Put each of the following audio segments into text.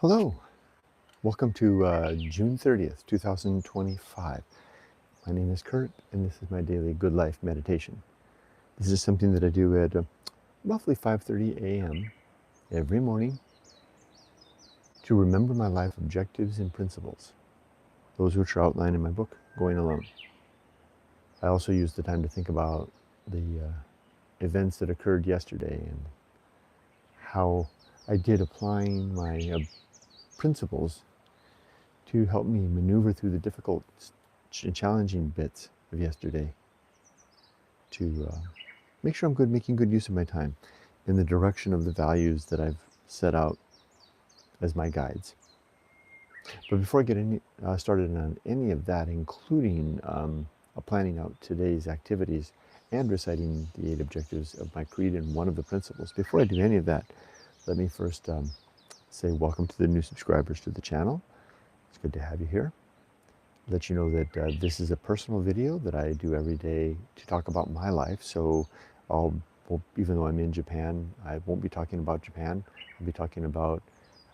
Hello, welcome to June 30th, 2025. My name is Kurt, and this is my daily Good Life meditation. This is something that I do at roughly 5:30 a.m. every morning to remember my life objectives and principles, those which are outlined in my book, Going Alone. I also use the time to think about the events that occurred yesterday and how I did applying my principles to help me maneuver through the difficult and challenging bits of yesterday to make sure I'm making good use of my time in the direction of the values that I've set out as my guides. But before I get started on any of that, including planning out today's activities and reciting the 8 objectives of my creed and one of the principles, before I do any of that, let me first say welcome to the new subscribers to the channel. It's good to have you here. Let you know that this is a personal video that I do every day to talk about my life. So even though I'm in Japan, I won't be talking about Japan. I'll be talking about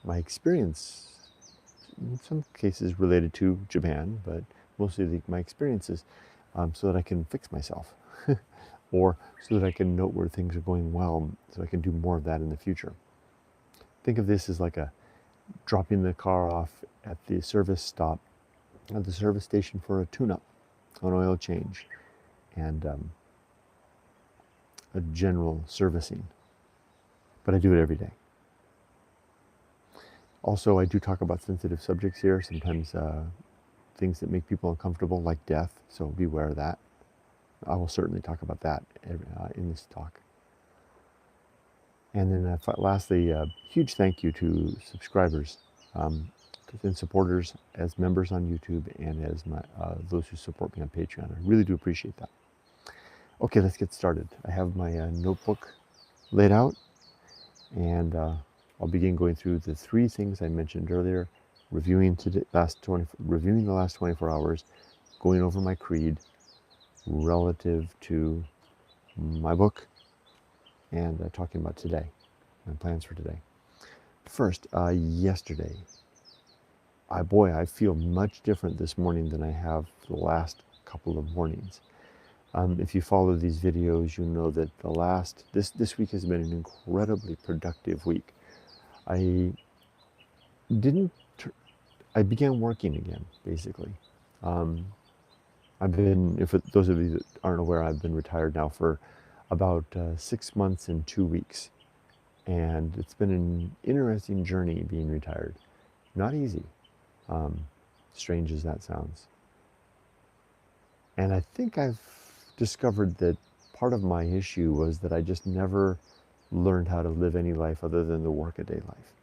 my experience, in some cases related to Japan, but mostly my experiences, so that I can fix myself or so that I can note where things are going well, so I can do more of that in the future. Think of this as like dropping the car off at the service stop, at the service station for a tune-up, an oil change, and a general servicing. But I do it every day. Also, I do talk about sensitive subjects here, sometimes things that make people uncomfortable, like death, so beware of that. I will certainly talk about that in this talk. And then lastly, a huge thank you to subscribers and supporters as members on YouTube and as those who support me on Patreon. I really do appreciate that. Okay, let's get started. I have my notebook laid out, and I'll begin going through the 3 things I mentioned earlier, reviewing the last 24 hours, going over my creed relative to my book, and talking about today, my plans for today. First, yesterday, I feel much different this morning than I have the last couple of mornings. If you follow these videos, you know that this week has been an incredibly productive week. I began working again, basically. If those of you that aren't aware, I've been retired now for about 6 months and 2 weeks. And it's been an interesting journey being retired. Not easy, strange as that sounds. And I think I've discovered that part of my issue was that I just never learned how to live any life other than the workaday life.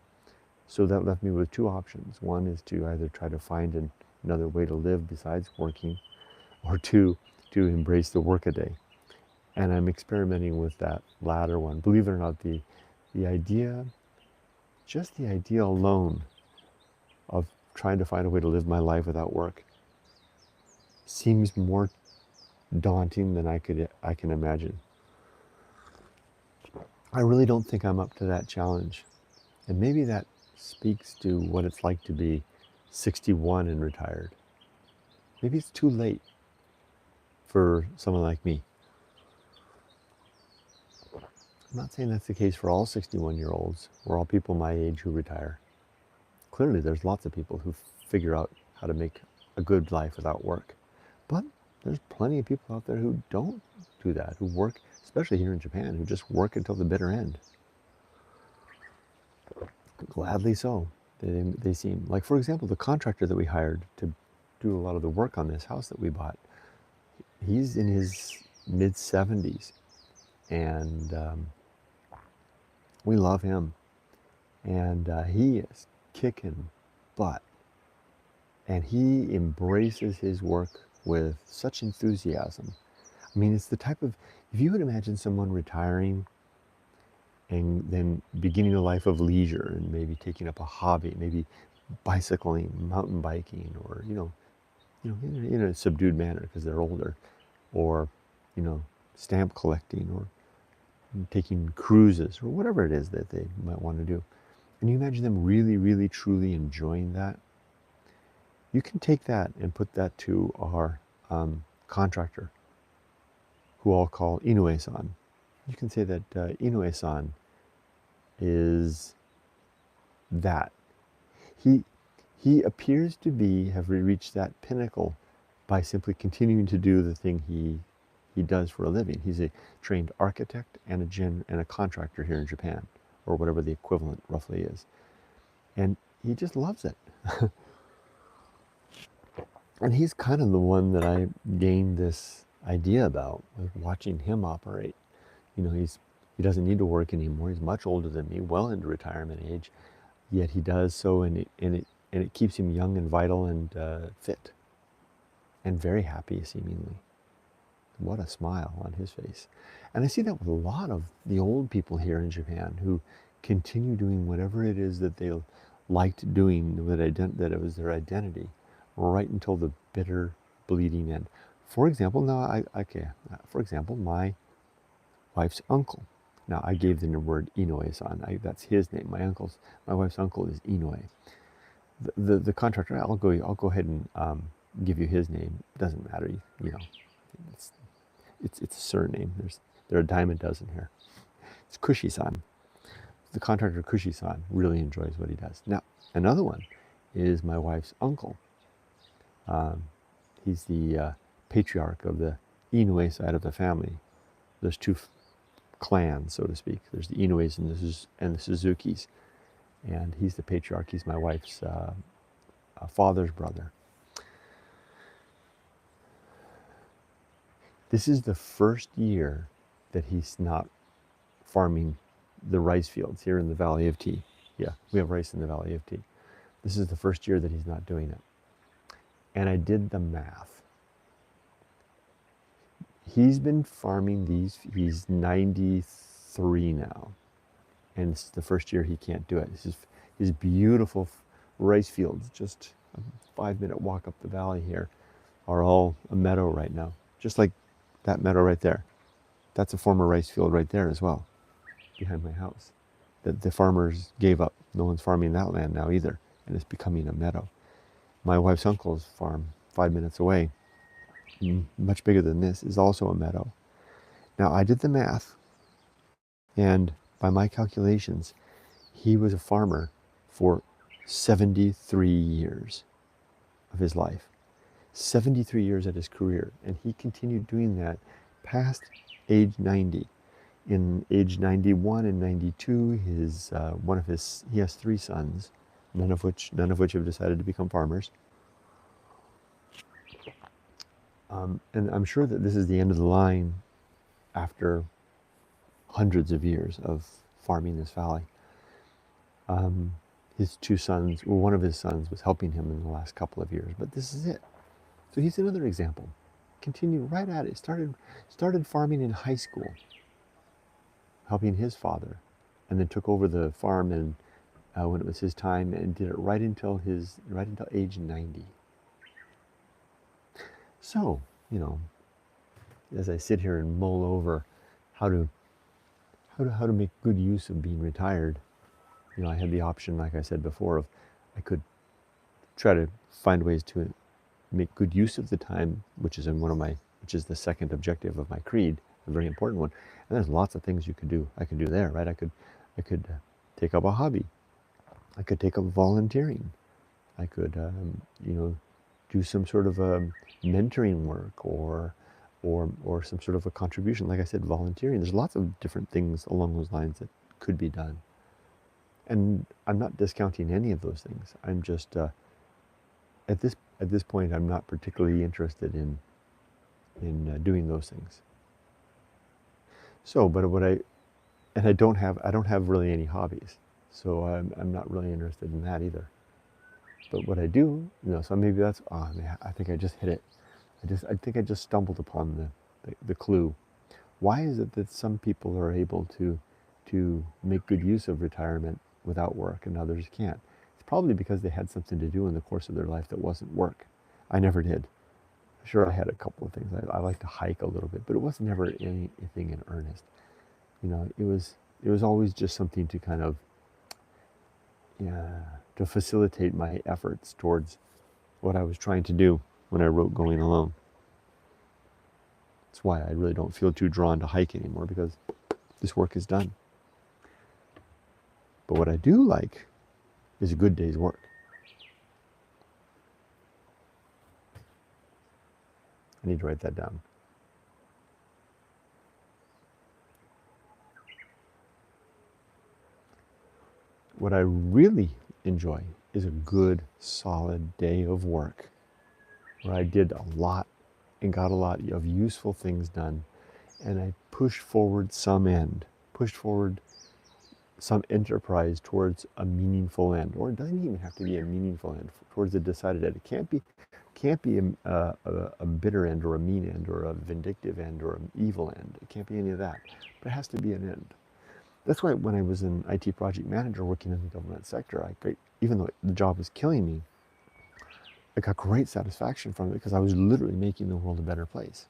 So that left me with 2 options. One is to either try to find another way to live besides working, or 2, to embrace the workaday. And I'm experimenting with that latter one. Believe it or not, the idea alone of trying to find a way to live my life without work seems more daunting than I can imagine. I really don't think I'm up to that challenge. And maybe that speaks to what it's like to be 61 and retired. Maybe it's too late for someone like me. I'm not saying that's the case for all 61-year-olds or all people my age who retire. Clearly, there's lots of people who figure out how to make a good life without work. But there's plenty of people out there who don't do that, who work, especially here in Japan, who just work until the bitter end. Gladly so. They seem like, for example, the contractor that we hired to do a lot of the work on this house that we bought. He's in his mid-70s, and we love him, and he is kicking butt, and he embraces his work with such enthusiasm. I mean, it's the type of, if you would imagine someone retiring and then beginning a life of leisure and maybe taking up a hobby, maybe bicycling, mountain biking, or in a subdued manner because they're older, or stamp collecting, or taking cruises, or whatever it is that they might want to do. And you imagine them really, really, truly enjoying that. You can take that and put that to our contractor, who I'll call Inoue-san. You can say that Inoue-san is that. He he appears to have reached that pinnacle by simply continuing to do the thing he does for a living. He's a trained architect and a contractor here in Japan, or whatever the equivalent roughly is. And he just loves it. And he's kind of the one that I gained this idea about, with watching him operate. You know, he doesn't need to work anymore. He's much older than me, well into retirement age, yet he does so, and it keeps him young and vital and fit, and very happy seemingly. What a smile on his face. And I see that with a lot of the old people here in Japan who continue doing whatever it is that they liked doing, that it was their identity, right until the bitter, bleeding end. For example, for example, my wife's uncle. Now, I gave the word Inoue-san. That's his name. My wife's uncle is Inoue. The contractor, I'll go ahead and give you his name. Doesn't matter, you know. It's a surname. There are a dime a dozen here. It's Kushi-san. The contractor Kushi-san really enjoys what he does. Now, another one is my wife's uncle. He's the patriarch of the Inoue side of the family. There's two clans, so to speak. There's the Inoues and the Suzukis. And he's the patriarch. He's my wife's father's brother. This is the first year that he's not farming the rice fields here in the Valley of Tea. Yeah, we have rice in the Valley of Tea. This is the first year that he's not doing it. And I did the math. He's been farming these, he's 93 now. And this is the first year he can't do it. This is his beautiful rice fields, just a 5-minute walk up the valley here, are all a meadow right now. Just like that meadow right there. That's a former rice field right there as well, behind my house, that the farmers gave up. No one's farming that land now either, and it's becoming a meadow. My wife's uncle's farm, 5 minutes away, much bigger than this, is also a meadow. Now, I did the math, and by my calculations, he was a farmer for 73 years of his life. 73 years of his career, and he continued doing that past age 90. In age 91 and 92, he has 3 sons, none of which have decided to become farmers. And I'm sure that this is the end of the line after hundreds of years of farming this valley. His 2 sons, well, one of his sons was helping him in the last couple of years, but this is it. So he's another example. Continued right at it. Started farming in high school, helping his father, and then took over the farm and when it was his time, and did it right until age 90. So, you know, as I sit here and mull over how to make good use of being retired, you know, I had the option, like I said before, of I could try to find ways to make good use of the time, which is the second objective of my creed, a very important one. And there's lots of things I could do there, right? I could take up a hobby. I could take up volunteering. I could, you know, do some sort of mentoring work or some sort of a contribution. Like I said, volunteering. There's lots of different things along those lines that could be done. And I'm not discounting any of those things. I'm just at this point, I'm not particularly interested in doing those things. So, but I don't have really any hobbies, so I'm not really interested in that either. But what I do, you know, so maybe that's, oh man, I think I just hit it. I think I just stumbled upon the clue. Why is it that some people are able to make good use of retirement without work and others can't? It's probably because they had something to do in the course of their life that wasn't work. I never did. Sure, I had a couple of things. I like to hike a little bit, but it was never anything in earnest. You know, it was always just something to kind of to facilitate my efforts towards what I was trying to do when I wrote Going Alone. That's why I really don't feel too drawn to hike anymore, because this work is done. But what I do like is a good day's work. I need to write that down. What I really enjoy is a good, solid day of work where I did a lot and got a lot of useful things done, and I pushed forward pushed forward some enterprise towards a meaningful end. Or it doesn't even have to be a meaningful end, towards a decided end. It can't be a bitter end or a mean end or a vindictive end or an evil end. It can't be any of that, but it has to be an end. That's why when I was an IT project manager working in the government sector, even though the job was killing me, I got great satisfaction from it because I was literally making the world a better place.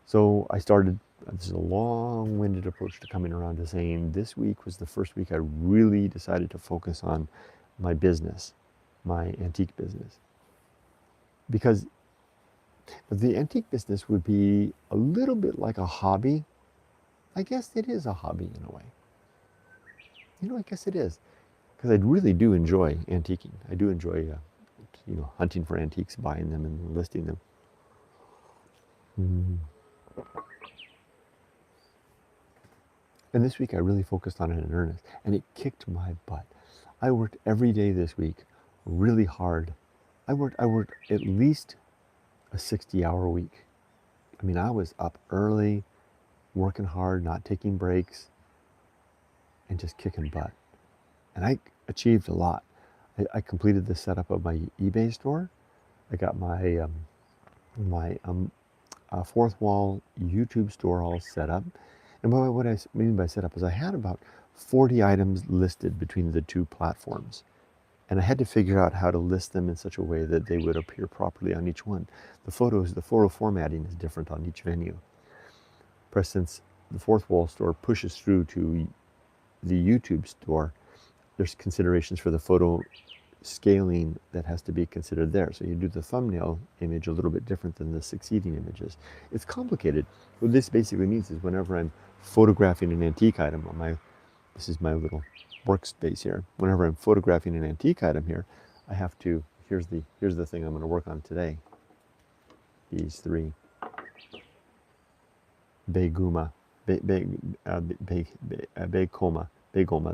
So I started, this is a long-winded approach to coming around to saying this week was the first week I really decided to focus on my business, my antique business. Because the antique business would be a little bit like a hobby. I guess it is a hobby in a way. I guess it is. Because I really do enjoy antiquing. I do enjoy, hunting for antiques, buying them and listing them. And this week I really focused on it in earnest, and it kicked my butt. I worked every day this week really hard. I worked at least a 60-hour week. I mean, I was up early, working hard, not taking breaks, and just kicking butt. And I achieved a lot. I completed the setup of my eBay store. I got my fourth wall YouTube store all set up. And what I mean by set up is I had about 40 items listed between the two platforms. And I had to figure out how to list them in such a way that they would appear properly on each one. The photo formatting is different on each venue. For instance, the fourth wall store pushes through to the YouTube store. There's considerations for the photo scaling that has to be considered there. So you do the thumbnail image a little bit different than the succeeding images. It's complicated. What this basically means is whenever I'm photographing an antique item this is my little workspace here. Whenever I'm photographing an antique item here, I have to, here's the thing I'm going to work on today. These three begoma,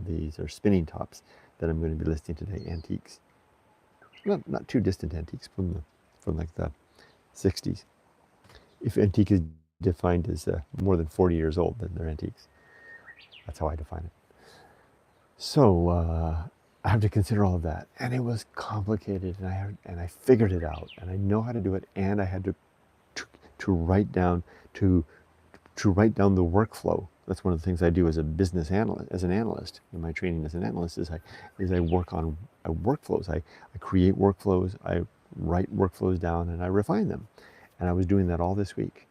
these are spinning tops that I'm going to be listing today, antiques. Not too distant antiques from like the 60s. If antique is defined as more than 40 years old, then they're antiques. That's how I define it. So I have to consider all of that, and it was complicated, and I figured it out, and I know how to do it, and I had to write down the workflow. That's one of the things I do as a business analyst, as an analyst. In my training as an analyst is I work on workflows. I create workflows, I write workflows down, and I refine them. And I was doing that all this week.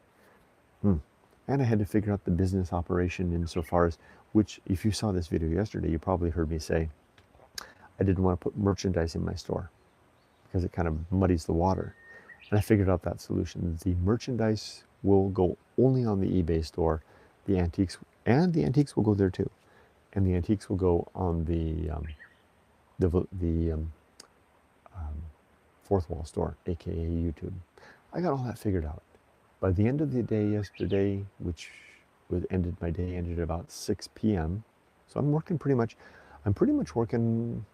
And I had to figure out the business operation insofar as, which, if you saw this video yesterday, you probably heard me say, I didn't want to put merchandise in my store because it kind of muddies the water. And I figured out that solution. The merchandise will go only on the eBay store. The antiques will go there too. And the antiques will go on the fourth wall store, aka YouTube. I got all that figured out. By the end of the day yesterday, which ended at about 6 p.m. So I'm pretty much working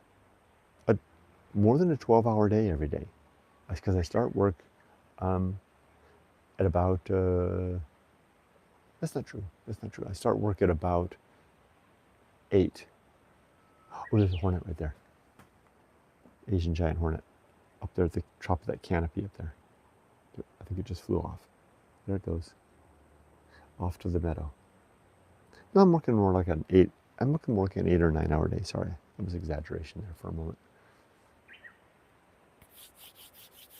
more than a 12-hour day every day. Because I start work at about, that's not true. I start work at about 8. Oh, there's a hornet right there. Asian giant hornet. Up there at the top of that canopy up there. I think it just flew off. There it goes. Off to the meadow. No, I'm working more like an 8. I'm looking more like an 8 or 9 hour day. Sorry, that was exaggeration there for a moment.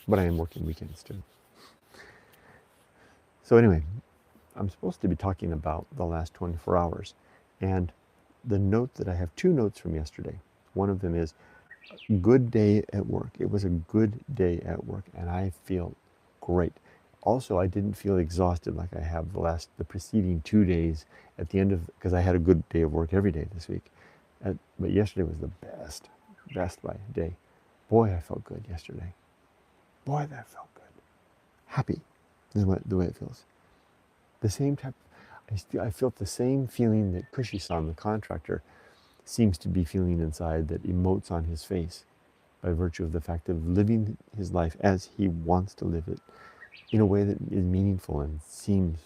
But I am working weekends too. So anyway, I'm supposed to be talking about the last 24 hours. And the note that I have, two notes from yesterday. One of them is good day at work. It was a good day at work, and I feel great. Also, I didn't feel exhausted like I have the preceding 2 days at the end of, because I had a good day of work every day this week. But yesterday was the best by day. Boy, I felt good yesterday. Boy, that felt good. Happy is the way it feels. The same type, I felt the same feeling that Kushi-san, the contractor, seems to be feeling inside, that emotes on his face by virtue of the fact of living his life as he wants to live it in a way that is meaningful and seems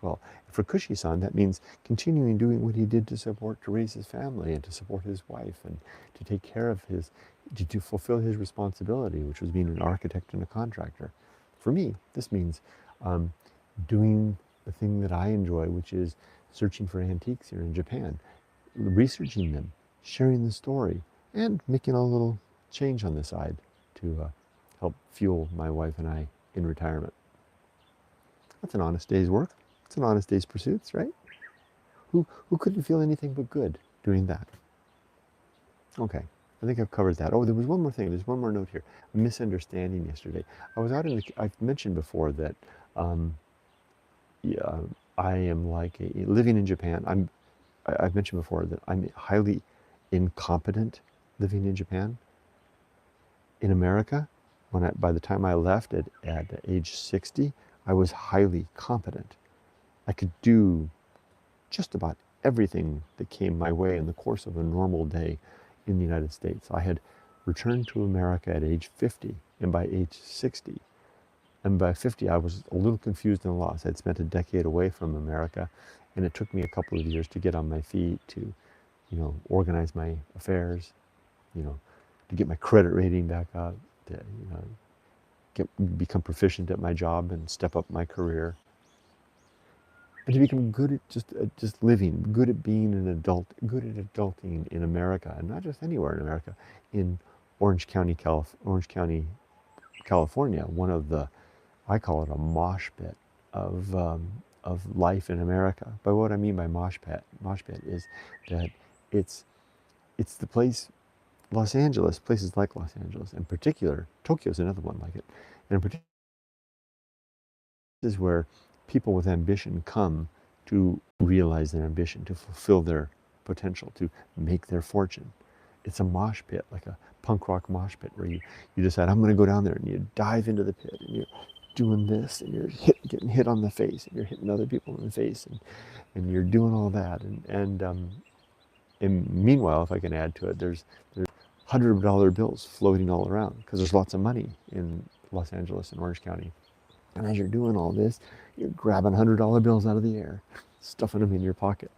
well. For Kushi-san, that means continuing doing what he did to raise his family and to support his wife and to take care of to fulfill his responsibility, which was being an architect and a contractor. For me, this means doing the thing that I enjoy, which is searching for antiques here in Japan, researching them, sharing the story, and making a little change on the side to help fuel my wife and I in retirement. That's an honest day's work. It's an honest day's pursuits, right? Who couldn't feel anything but good doing that? Okay, I think I've covered that. Oh, there was one more thing. There's one more note here. A misunderstanding yesterday. I was out I've mentioned before that yeah, I am living in Japan. I've mentioned before that I'm highly incompetent living in Japan. In America, by the time I left at age 60, I was highly competent. I could do just about everything that came my way in the course of a normal day in the United States. I had returned to America at age 50, and by age 60, and by 50, I was a little confused and lost. I'd spent a decade away from America, and it took me a couple of years to get on my feet, to, organize my affairs, to get my credit rating back up, to, become proficient at my job and step up my career, and to become good at just living, good at being an adult, good at adulting in America, and not just anywhere in America, in Orange County, California, one of the, I call it a mosh pit of life in America. But what I mean by mosh pit is that it's the place, places like Los Angeles, in particular, Tokyo is another one like it, and in particular, this is where people with ambition come to realize their ambition, to fulfill their potential, to make their fortune. It's a mosh pit, like a punk rock mosh pit, where you decide, I'm going to go down there, and you dive into the pit, and you're doing this, and you're getting hit on the face, and you're hitting other people in the face, and you're doing all that. And meanwhile, if I can add to it, there's $100 bills floating all around, because there's lots of money in Los Angeles and Orange County. And as you're doing all this, you're grabbing $100 bills out of the air, stuffing them in your pocket.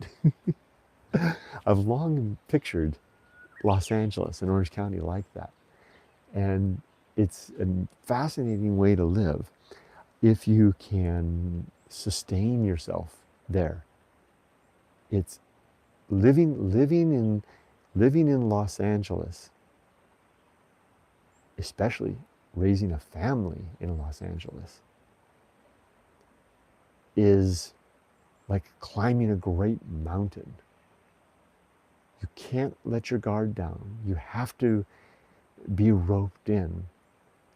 I've long pictured Los Angeles and Orange County like that. And it's a fascinating way to live if you can sustain yourself there. It's living in Los Angeles, especially raising a family in Los Angeles, is like climbing a great mountain. You can't let your guard down. You have to be roped in,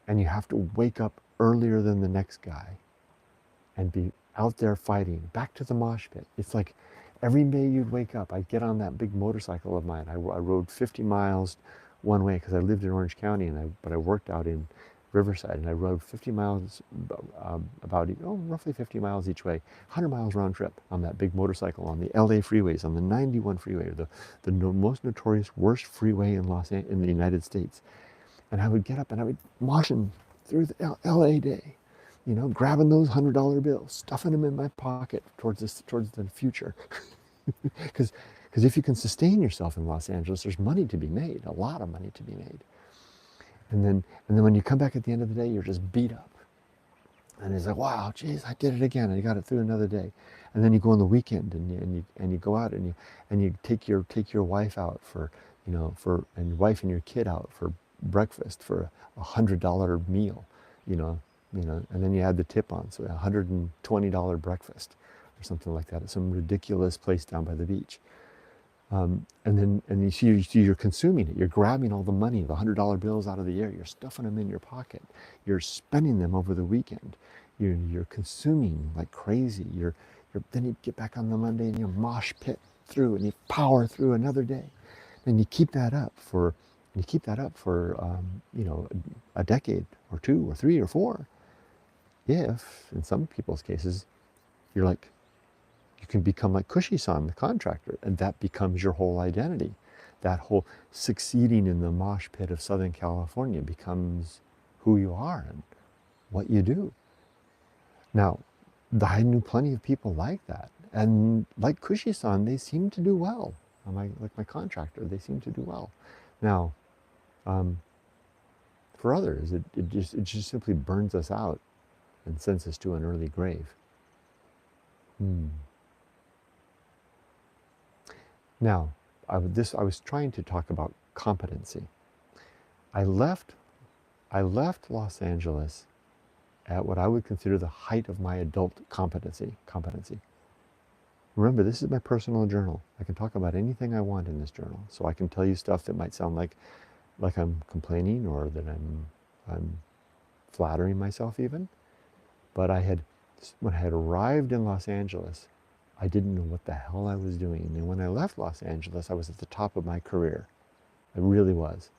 and you have to wake up earlier than the next guy and be out there fighting. Back to the mosh pit. It's like every day you'd wake up, I'd get on that big motorcycle of mine. I rode 50 miles one way because I lived in Orange County, but I worked out in Riverside, and I rode 50 miles, roughly 50 miles each way, 100 miles round trip on that big motorcycle on the LA freeways, on the 91 freeway, the most notorious worst freeway in the United States. And I would get up and I would moshing through the LA day, grabbing those $100 bills, stuffing them in my pocket towards the future. Because if you can sustain yourself in Los Angeles, there's money to be made, a lot of money to be made. And then when you come back at the end of the day, you're just beat up. And it's like, wow, geez, I did it again. I got it through another day. And then you go on the weekend and you go out and you take your wife out and your wife and your kid out for breakfast for $100 meal, and then you add the tip on, so $120 breakfast or something like that at some ridiculous place down by the beach. And you see you're consuming it. You're grabbing all the money, the $100 bills out of the air. You're stuffing them in your pocket. You're spending them over the weekend. You're consuming like crazy. Then you get back on the Monday and you mosh pit through and you power through another day. And you keep that up for a decade or two or three or four. If in some people's cases you're like, you can become like Cushy-san, the contractor, and that becomes your whole identity. That whole succeeding in the mosh pit of Southern California becomes who you are and what you do. Now, I knew plenty of people like that. And like Cushy-san, they seem to do well. Like my contractor, they seem to do well. Now, for others, it just simply burns us out and sends us to an early grave. Now, I was trying to talk about competency. I left Los Angeles at what I would consider the height of my adult competency. Remember, this is my personal journal. I can talk about anything I want in this journal. So I can tell you stuff that might sound like I'm complaining or that I'm flattering myself even. But when I had arrived in Los Angeles, I didn't know what the hell I was doing. And when I left Los Angeles, I was at the top of my career. I really was.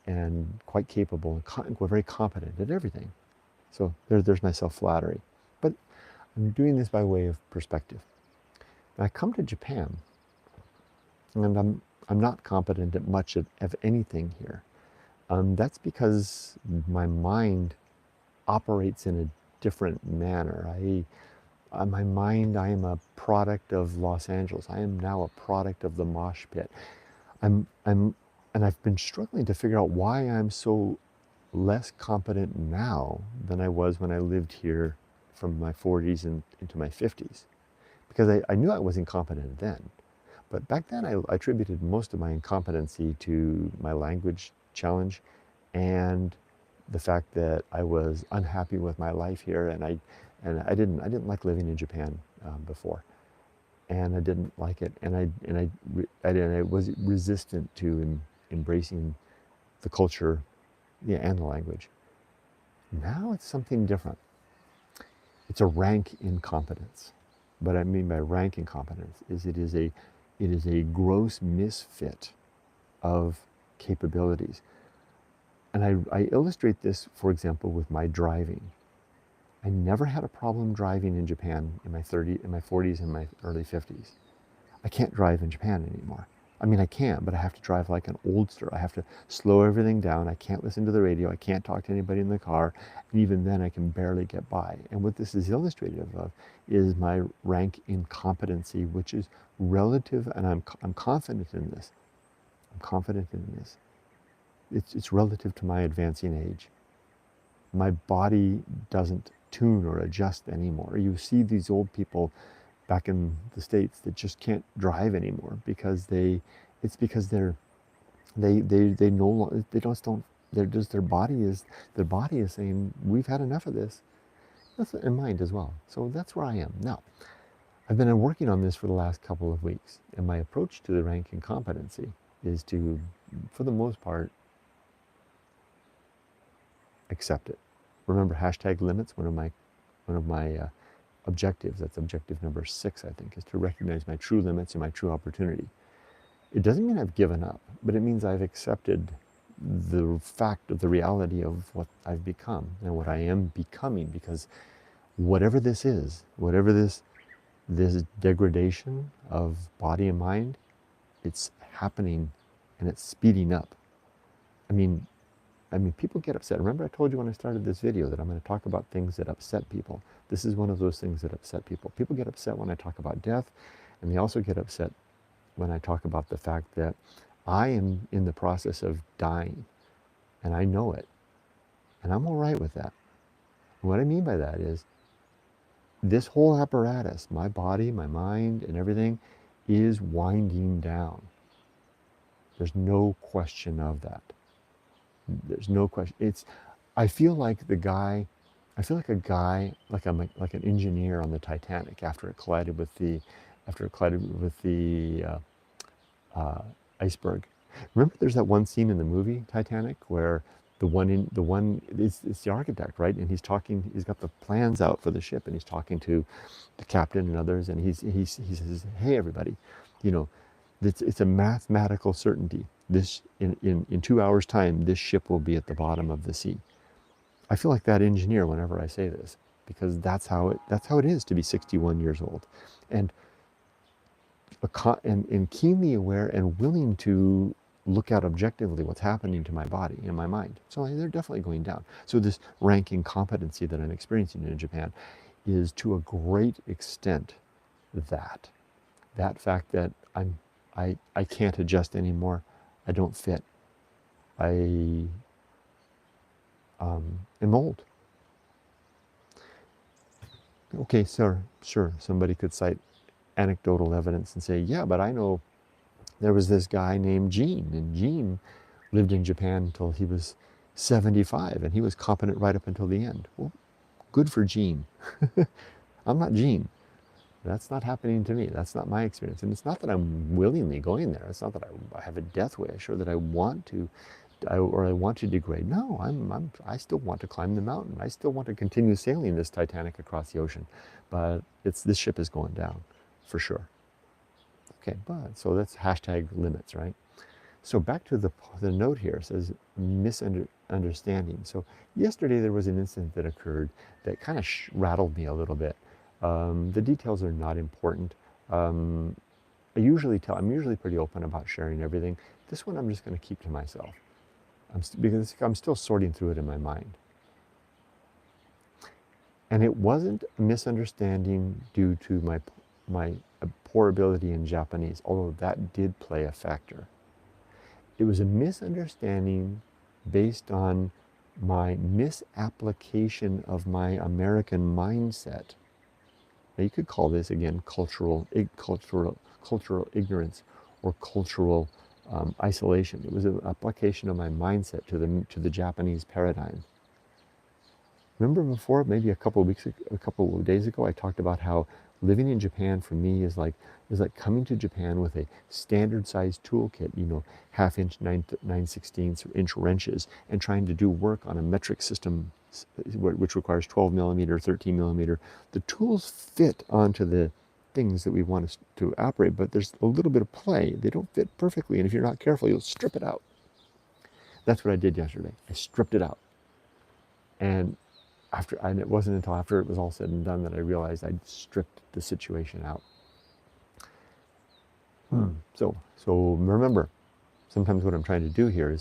And quite capable and very competent at everything. So there's my self-flattery. But I'm doing this by way of perspective. And I come to Japan, and I'm not competent at much of anything here. That's because my mind operates in a different manner. My mind, I am a product of Los Angeles. I am now a product of the mosh pit. And I've been struggling to figure out why I'm so less competent now than I was when I lived here from my 40s and into my 50s. Because I knew I was incompetent then. But back then I attributed most of my incompetency to my language challenge and the fact that I was unhappy with my life here, and I didn't like living in Japan before, and I didn't like it, and I was resistant to embracing the culture, yeah, and the language. Now it's something different. It's a rank incompetence. What I mean by rank incompetence is it is a gross misfit of capabilities. And I illustrate this, for example, with my driving. I never had a problem driving in Japan in my 40s and my early 50s. I can't drive in Japan anymore. I mean, I can, but I have to drive like an oldster. I have to slow everything down. I can't listen to the radio. I can't talk to anybody in the car. And even then, I can barely get by. And what this is illustrative of is my rank incompetency, which is relative, and I'm confident in this. I'm confident in this. It's relative to my advancing age. My body doesn't tune or adjust anymore. You see these old people back in the States that just can't drive anymore because they no longer, they just don't, their body is saying, we've had enough of this. That's in mind as well. So that's where I am now. I've been working on this for the last couple of weeks, and my approach to the rank incompetency is to, for the most part, accept it. Remember hashtag limits, one of my objectives, that's objective number 6, I think, is to recognize my true limits and my true opportunity. It doesn't mean I've given up, but it means I've accepted the fact of the reality of what I've become and what I am becoming, because whatever this is, whatever this degradation of body and mind, it's happening and it's speeding up. I mean, people get upset. Remember I told you when I started this video that I'm going to talk about things that upset people. This is one of those things that upset people. People get upset when I talk about death, and they also get upset when I talk about the fact that I am in the process of dying, and I know it, and I'm all right with that. And what I mean by that is this whole apparatus, my body, my mind, and everything, is winding down. There's no question of that. There's no question. I feel like a guy, like an engineer on the Titanic after it collided with the uh, iceberg. Remember, there's that one scene in the movie Titanic where it's the architect, right? And he's talking. He's got the plans out for the ship, and he's talking to the captain and others, and he says, "Hey, everybody, you know, it's a mathematical certainty. This in 2 hours' time, this ship will be at the bottom of the sea." I feel like that engineer whenever I say this, because that's how it is to be 61 years old, and and keenly aware and willing to look at objectively what's happening to my body and my mind. So they're definitely going down. So this ranking competency that I'm experiencing in Japan is to a great extent that fact that I can't adjust anymore. I don't fit. I am old. Okay, sure. Somebody could cite anecdotal evidence and say, yeah, but I know there was this guy named Gene, and Gene lived in Japan until he was 75, and he was competent right up until the end. Well, good for Gene. I'm not Gene. That's not happening to me. That's not my experience. And it's not that I'm willingly going there. It's not that I have a death wish or that I want to, or I want to degrade. No, I still want to climb the mountain. I still want to continue sailing this Titanic across the ocean. But this ship is going down, for sure. Okay, but so that's hashtag limits, right? So back to the note here, it says misunderstanding. So yesterday there was an incident that occurred that kind of rattled me a little bit. The details are not important. I'm usually pretty open about sharing everything. This one I'm just going to keep to myself, because I'm still sorting through it in my mind. And it wasn't a misunderstanding due to my poor ability in Japanese, although that did play a factor. It was a misunderstanding based on my misapplication of my American mindset. Now you could call this again cultural ignorance or cultural isolation. It was an application of my mindset to the Japanese paradigm. Remember before, maybe a couple of days ago, I talked about how living in Japan for me is like coming to Japan with a standard sized toolkit, 1/2 inch, 9/16 inch wrenches, and trying to do work on a metric system, which requires 12 millimeter, 13 millimeter. The tools fit onto the things that we want to operate, but there's a little bit of play. They don't fit perfectly, and if you're not careful, you'll strip it out. That's what I did yesterday. I stripped it out. And it wasn't until after it was all said and done that I realized I'd stripped the situation out. So remember, sometimes what I'm trying to do here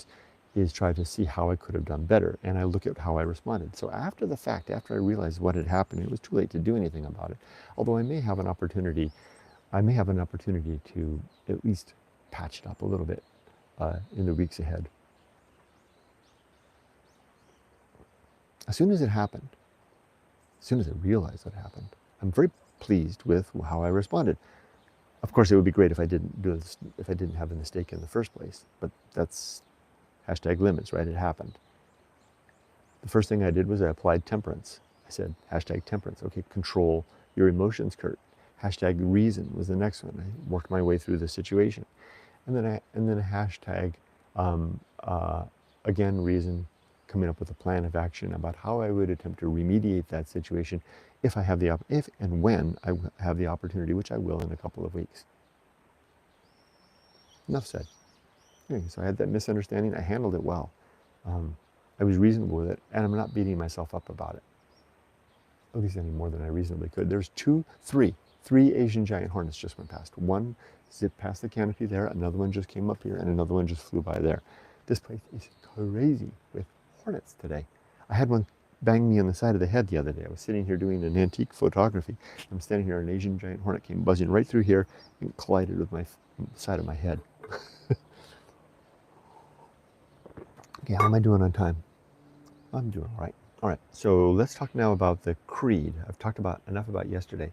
is try to see how I could have done better, and I look at how I responded. So after the fact, after I realized what had happened, it was too late to do anything about it. Although I may have an opportunity to at least patch it up a little bit in the weeks ahead. As soon as it happened, as soon as I realized what happened, I'm very pleased with how I responded. Of course, it would be great if I didn't do this, if I didn't have the mistake in the first place, but that's hashtag limits, right? It happened. The first thing I did was I applied temperance. I said, hashtag temperance. Okay, control your emotions, Kurt. Hashtag reason was the next one. I worked my way through the situation. And then a hashtag, again, reason, coming up with a plan of action about how I would attempt to remediate that situation if and when I have the opportunity, which I will in a couple of weeks. Enough said. Okay, so I had that misunderstanding. I handled it well. I was reasonable with it, and I'm not beating myself up about it. At least any more than I reasonably could. There's three Asian giant hornets just went past. One zipped past the canopy there, another one just came up here, and another one just flew by there. This place is crazy with hornets today. I had one bang me on the side of the head the other day. I was sitting here doing an antique photography. I'm standing here, an Asian giant hornet came buzzing right through here and collided with my side of my head. Okay, how am I doing on time? I'm doing all right. All right, so let's talk now about the creed. I've talked enough about yesterday.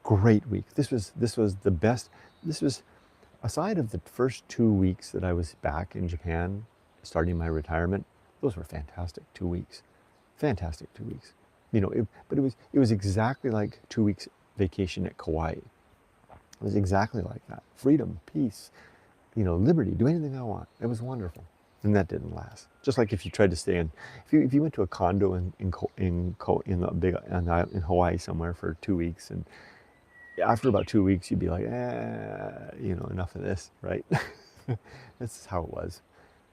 Great week. This was the best. This was, aside of the first 2 weeks that I was back in Japan, starting my retirement. Those were fantastic 2 weeks. Fantastic 2 weeks. But it was exactly like 2 weeks vacation at Kauai. It was exactly like that. Freedom, peace, liberty, do anything I want. It was wonderful. And that didn't last. Just like if you tried to stay in, if you went to a condo in Hawaii somewhere for 2 weeks, and after about 2 weeks you'd be like, enough of this, right? That's how it was.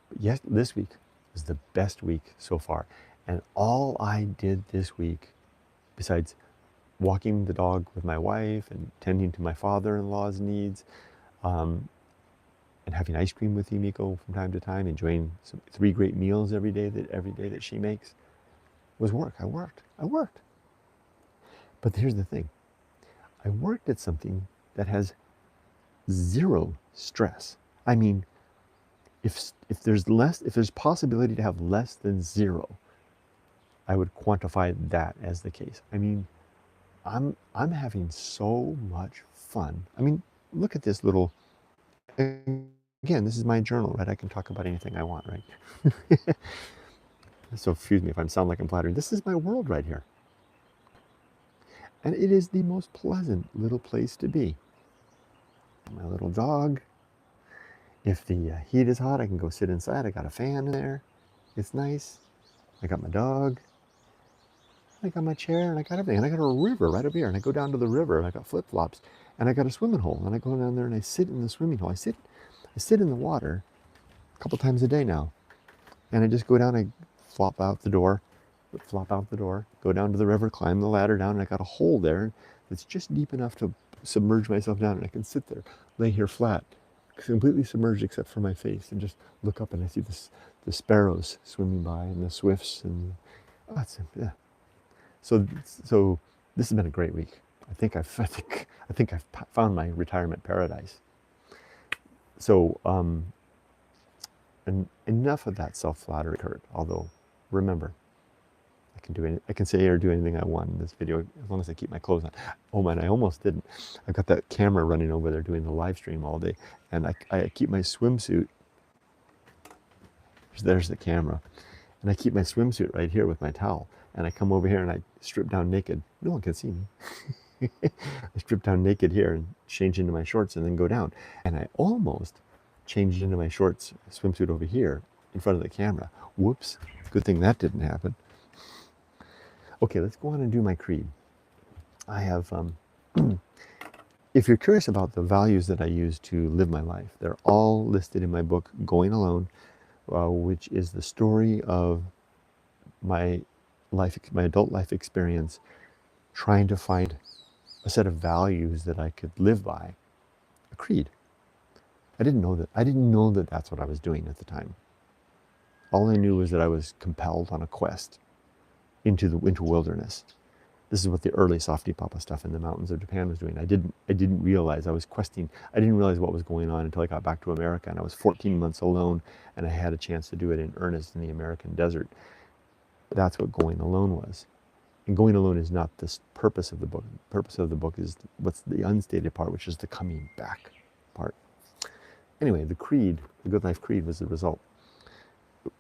But yes, this week was the best week so far. And all I did this week, besides walking the dog with my wife and tending to my father-in-law's needs, and having ice cream with Yumiko from time to time, enjoying 3 great meals every day that she makes, was work. I worked. But here's the thing. I worked at something that has 0 stress. I mean, if there's possibility to have less than 0, I would quantify that as the case. I mean, I'm having so much fun. I mean, look at this little. Again, this is my journal, right? I can talk about anything I want, right? So excuse me if I sound like I'm flattering. This is my world right here. And it is the most pleasant little place to be. My little dog. If the heat is hot, I can go sit inside. I got a fan in there. It's nice. I got my dog. I got my chair, and I got everything. And I got a river right over here. And I go down to the river, and I got flip-flops. And I got a swimming hole. And I go down there, and I sit in the swimming hole. I sit in the water a couple times a day now. And I just go down, I flop out the door, go down to the river, climb the ladder down, and I got a hole there that's just deep enough to submerge myself down, and I can sit there, lay here flat, completely submerged except for my face, and just look up, and I see the sparrows swimming by, and the swifts, and yeah. So this has been a great week. I think I've found my retirement paradise. So and enough of that self-flattery, Kurt. Although, remember, I can say or do anything I want in this video as long as I keep my clothes on. Oh man, I almost didn't. I've got that camera running over there doing the live stream all day, and I keep my swimsuit. There's the camera, and I keep my swimsuit right here with my towel, and I come over here and I strip down naked. No one can see me. I strip down naked here and change into my shorts and then go down, and I almost changed into my shorts swimsuit over here in front of the camera. Whoops, good thing that didn't happen. Okay, let's go on and do my creed. I have, if you're curious about the values that I use to live my life, they're all listed in my book, Going Alone, which is the story of my adult life experience, trying to find a set of values that I could live by, a creed. I didn't know that that's what I was doing at the time. All I knew was that I was compelled on a quest into wilderness. This is what the early softypapa stuff in the mountains of Japan was doing. I didn't realize I was questing. I didn't realize what was going on until I got back to America, and I was 14 months alone, and I had a chance to do it in earnest in the American desert. That's what Going Alone was. And Going Alone is not the purpose of the book. The purpose of the book is what's the unstated part, which is the coming back part. Anyway, the creed, the Good Life Creed, was the result.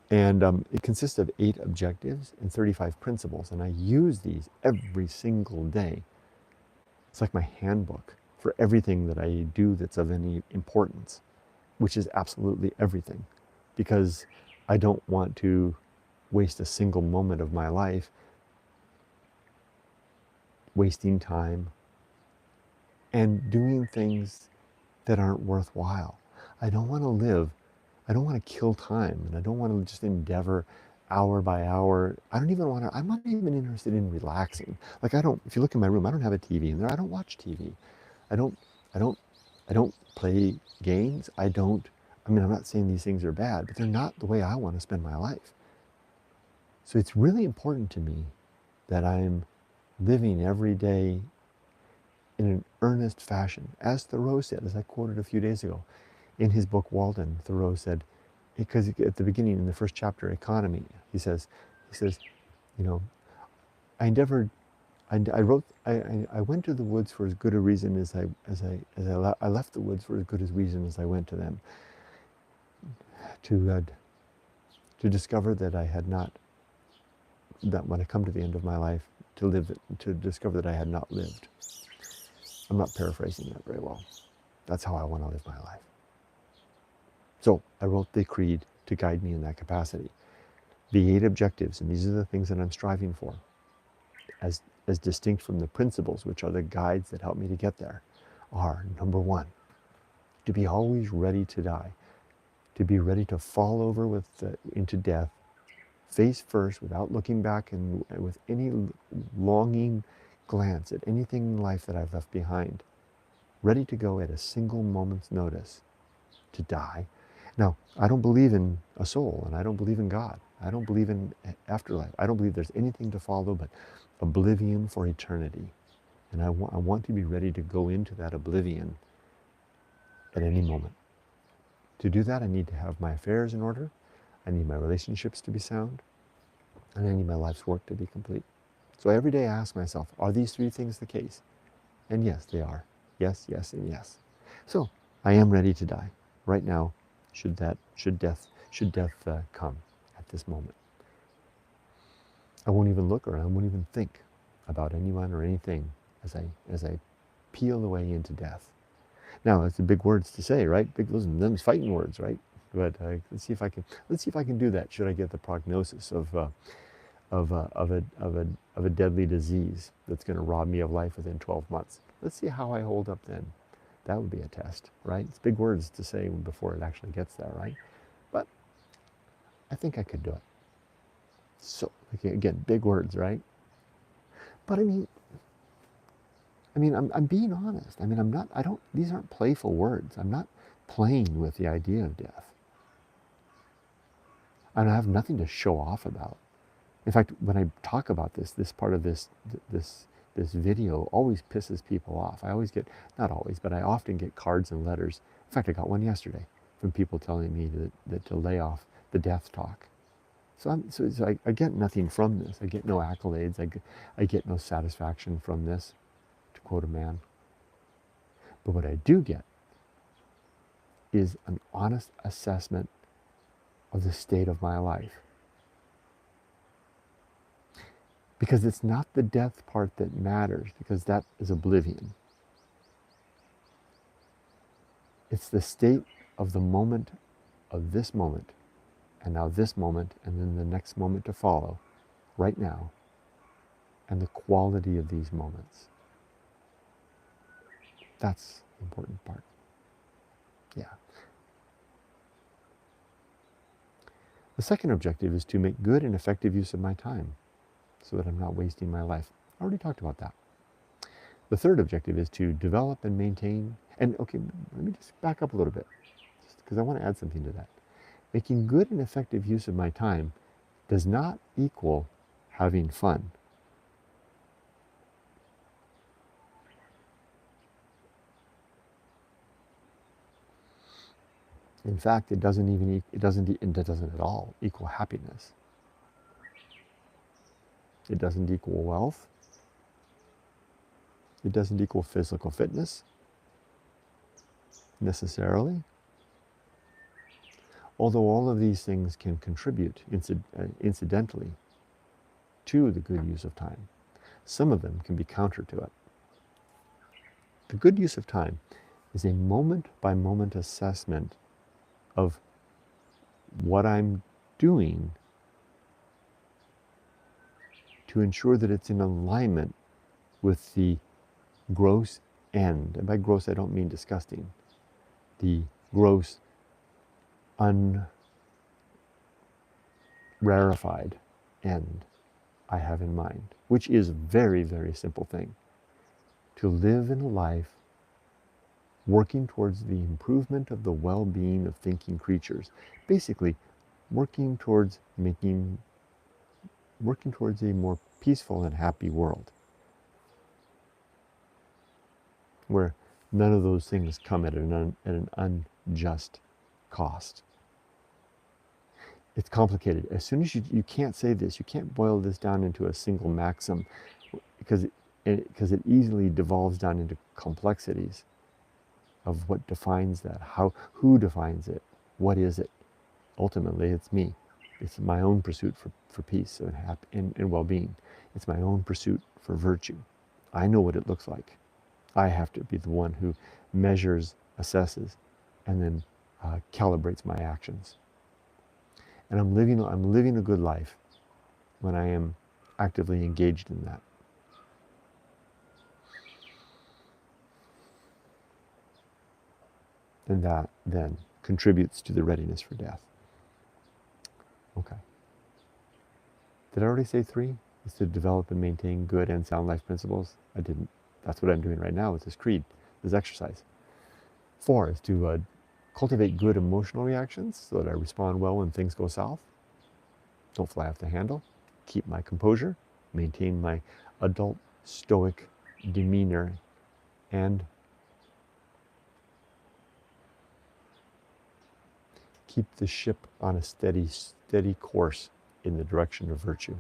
And it consists of 8 objectives and 35 principles. And I use these every single day. It's like my handbook for everything that I do that's of any importance, which is absolutely everything. Because I don't want to waste a single moment of my life wasting time and doing things that aren't worthwhile. I don't want to kill time, and I don't want to just endeavor hour by hour. I'm not even interested in relaxing. Like if you look in my room, I don't have a TV in there. I don't watch TV. I don't play games. I'm not saying these things are bad, but they're not the way I want to spend my life. So it's really important to me that I'm living every day in an earnest fashion. As Thoreau said, as I quoted a few days ago, in his book Walden, Thoreau said, because at the beginning in the first chapter, Economy, he says, I went to the woods for as good a reason as I left the woods for as good a reason as I went to them, to discover that that when I come to the end of my life, to discover that I had not lived. I'm not paraphrasing that very well. That's how I want to live my life. So I wrote the creed to guide me in that capacity. The 8 objectives, and these are the things that I'm striving for, as distinct from the principles, which are the guides that help me to get there, are: number 1, to be always ready to die, to be ready to fall over into death, face first, without looking back, and with any longing glance at anything in life that I've left behind, ready to go at a single moment's notice to die. Now, I don't believe in a soul, and I don't believe in God. I don't believe in afterlife. I don't believe there's anything to follow but oblivion for eternity. And I want to be ready to go into that oblivion at any moment. To do that, I need to have my affairs in order. I need my relationships to be sound. And I need my life's work to be complete. So every day I ask myself, are these 3 things the case? And yes, they are. Yes, yes, and yes. So I am ready to die right now, should death come at this moment. I won't even look, or I won't even think about anyone or anything as I peel away into death. Now, it's the big words to say, right? Them's fighting words, right? But let's see if I can do that. Should I get the prognosis of a deadly disease that's going to rob me of life within 12 months? Let's see how I hold up then. That would be a test, right? It's big words to say before it actually gets there, right? But I think I could do it. So, again, big words, right? But I mean, I'm being honest. These aren't playful words. I'm not playing with the idea of death. I have nothing to show off about. In fact, when I talk about this part of this video always pisses people off. I always get, not always, but I often get cards and letters. In fact, I got one yesterday from people telling me that to lay off the death talk. So I get nothing from this. I get no accolades. I get no satisfaction from this, to quote a man. But what I do get is an honest assessment of the state of my life. Because it's not the death part that matters, because that is oblivion. It's the state of the moment, of this moment, and now this moment, and then the next moment to follow, right now, and the quality of these moments. That's the important part. Yeah. The second objective is to make good and effective use of my time so that I'm not wasting my life. I already talked about that. The third objective is to develop and maintain, and okay, let me just back up a little bit, just because I want to add something to that. Making good and effective use of my time does not equal having fun. In fact, it doesn't at all equal happiness. It doesn't equal wealth. It doesn't equal physical fitness, necessarily. Although all of these things can contribute incidentally to the good use of time, some of them can be counter to it. The good use of time is a moment-by-moment assessment of what I'm doing to ensure that it's in alignment with the gross end. And by gross, I don't mean disgusting. The gross, unrarefied end I have in mind, which is a very, very simple thing. To live in a life working towards the improvement of the well-being of thinking creatures. Basically, working towards a more peaceful and happy world, where none of those things come at an unjust cost. It's complicated. As soon as you can't say this, you can't boil this down into a single maxim, because it easily devolves down into complexities of what defines that, who defines it, what is it. Ultimately, it's me. It's my own pursuit for peace and well-being. It's my own pursuit for virtue. I know what it looks like. I have to be the one who measures, assesses, and then calibrates my actions. And I'm living a good life when I am actively engaged in that. And that then contributes to the readiness for death. Okay. Did I already say 3 is to develop and maintain good and sound life principles? I didn't. That's what I'm doing right now with this creed, this exercise. 4 is to cultivate good emotional reactions so that I respond well when things go south. Don't fly off the handle. Keep my composure. Maintain my adult stoic demeanor and keep the ship on a steady course in the direction of virtue.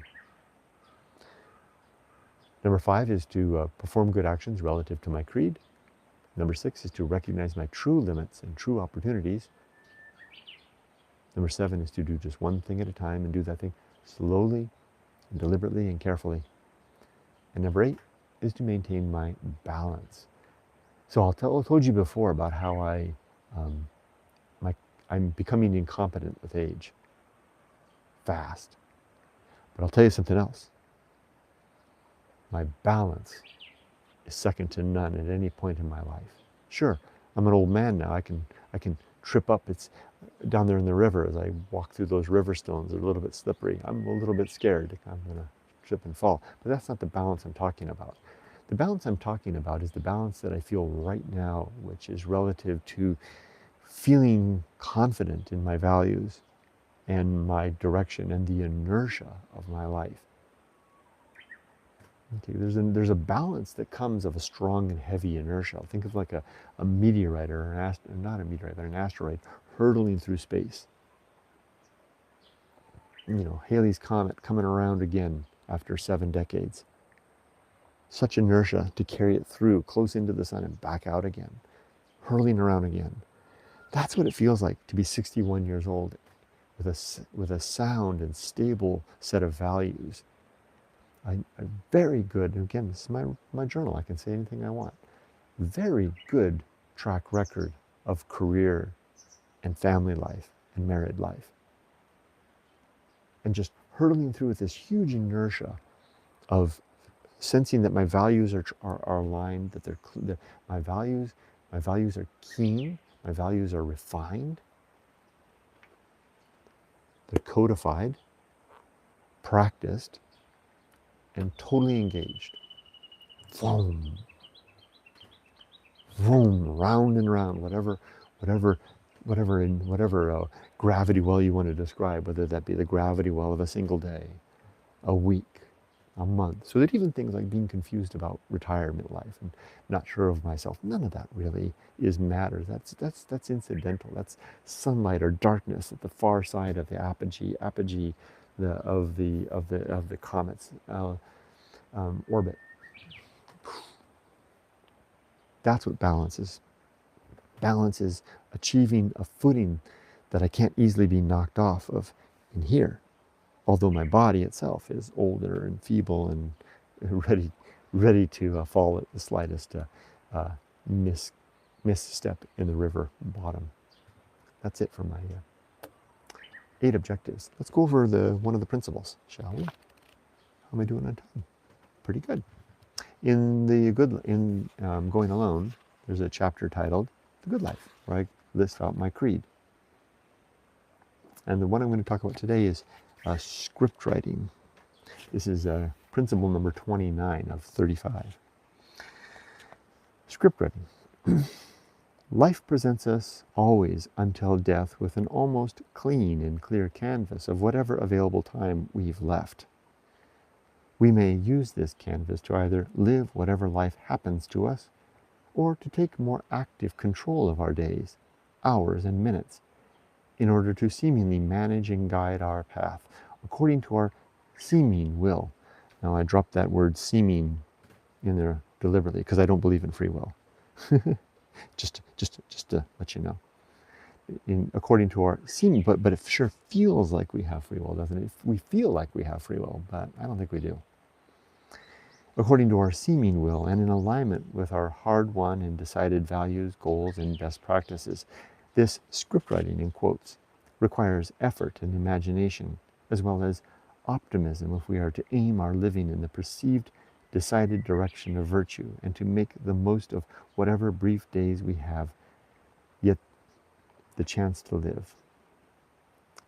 Number 5 is to perform good actions relative to my creed. Number 6 is to recognize my true limits and true opportunities. Number 7 is to do just one thing at a time and do that thing slowly and deliberately and carefully. And number 8 is to maintain my balance. So I told you before about how I'm becoming incompetent with age, fast. But I'll tell you something else. My balance is second to none at any point in my life. Sure, I'm an old man now. I can trip up. It's down there in the river as I walk through those river stones. They're a little bit slippery. I'm a little bit scared. I'm going to trip and fall. But that's not the balance I'm talking about. The balance I'm talking about is the balance that I feel right now, which is relative to feeling confident in my values and my direction and the inertia of my life. Okay, there's a balance that comes of a strong and heavy inertia. Think of like a meteorite or not a meteorite, but an asteroid hurtling through space. You know, Halley's Comet coming around again after 7 decades. Such inertia to carry it through close into the sun and back out again, hurling around again. That's what it feels like to be 61 years old with a sound and stable set of values. A very good, again, this is my journal, I can say anything I want. Very good track record of career and family life and married life. And just hurtling through with this huge inertia of sensing that my values are aligned, that my values are keen, my values are refined, they're codified, practiced, and totally engaged. Vroom, vroom, round and round, whatever gravity well you want to describe, whether that be the gravity well of a single day, a week, a month. So that even things like being confused about retirement life and not sure of myself, none of that really matters. That's incidental. That's sunlight or darkness at the far side of the apogee of the comet's orbit. That's what balance is. Balance is achieving a footing that I can't easily be knocked off of in here, although my body itself is older and feeble and ready to fall at the slightest misstep in the river bottom. That's it for my 8 objectives. Let's go over one of the principles, shall we? How am I doing on time? Pretty good. In Going Alone, there's a chapter titled The Good Life, where I list out my creed. And the one I'm going to talk about today is script writing. This is principle number 29 of 35. Script writing. Life presents us always until death with an almost clean and clear canvas of whatever available time we've left. We may use this canvas to either live whatever life happens to us, or to take more active control of our days, hours, and minutes, in order to seemingly manage and guide our path according to our seeming will. Now I dropped that word seeming in there deliberately because I don't believe in free will. just to let you know. According to our seeming, but it sure feels like we have free will, doesn't it? We feel like we have free will, but I don't think we do. According to our seeming will and in alignment with our hard-won and decided values, goals, and best practices. This script writing, in quotes, requires effort and imagination, as well as optimism if we are to aim our living in the perceived, decided direction of virtue and to make the most of whatever brief days we have, yet the chance to live,